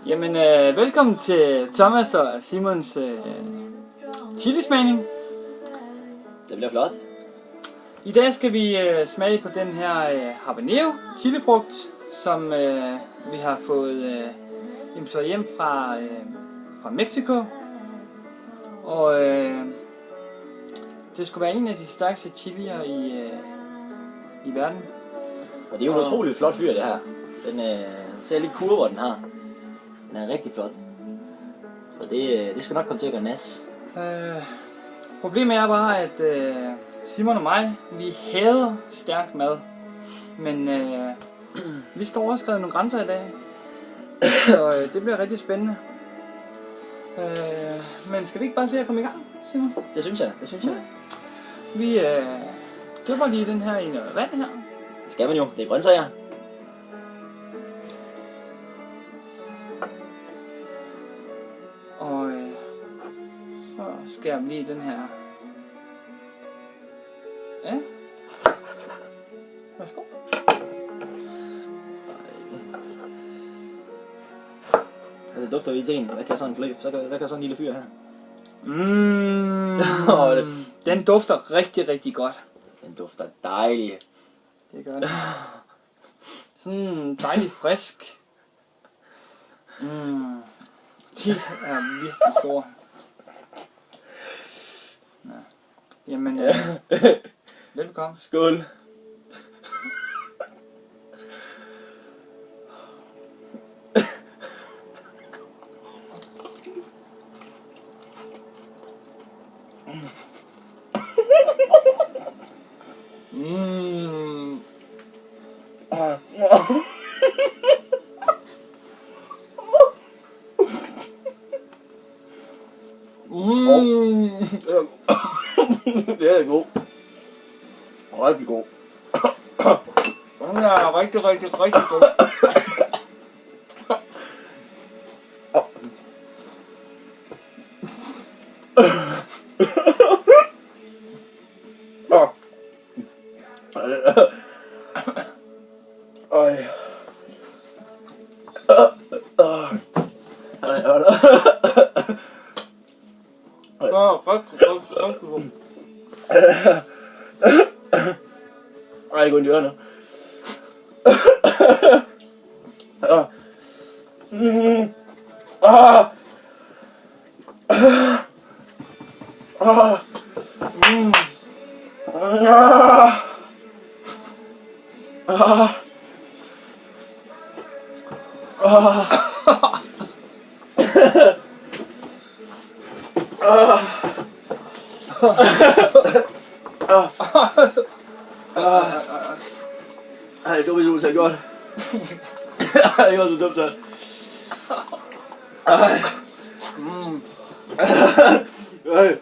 Jamen, velkommen til Thomas og Simons chilismagning. Det bliver flot. I dag skal vi smage på den her habanero chilifrugt, som vi har fået importeret hjem fra Mexico. Og det skulle være en af de stærkeste chilier i verden. Og det er jo en utrolig flot fyr, det her. Den ser lidt kurver, den har. Den er rigtig flot. Så det skal nok komme til at gøre nas. Problemet er bare, at Simon og mig, vi hader stærk mad. Men vi skal overskride nogle grænser i dag. Så det bliver rigtig spændende. Men skal vi ikke bare se at komme i gang, Simon? Det synes jeg. Vi dypper lige den her i noget vand her. Det skal man jo. Det er grøntsager. Og så skærer vi lige den her. Ja. Værsgo. Det dufter vi til en. Hvad kan sådan en lille fyr her? Den dufter rigtig, rigtig godt. Den dufter dejligt. Det gør den. Sådan dejlig frisk. De er virkelig store. Ja. Jamen, velkommen. Skål. Det er god. Rigtig god. Den er rigtig god. Ej, gå ind i ørerne. Ej, det var så så godt. Ej, det var så dumt så. Ej. Ej.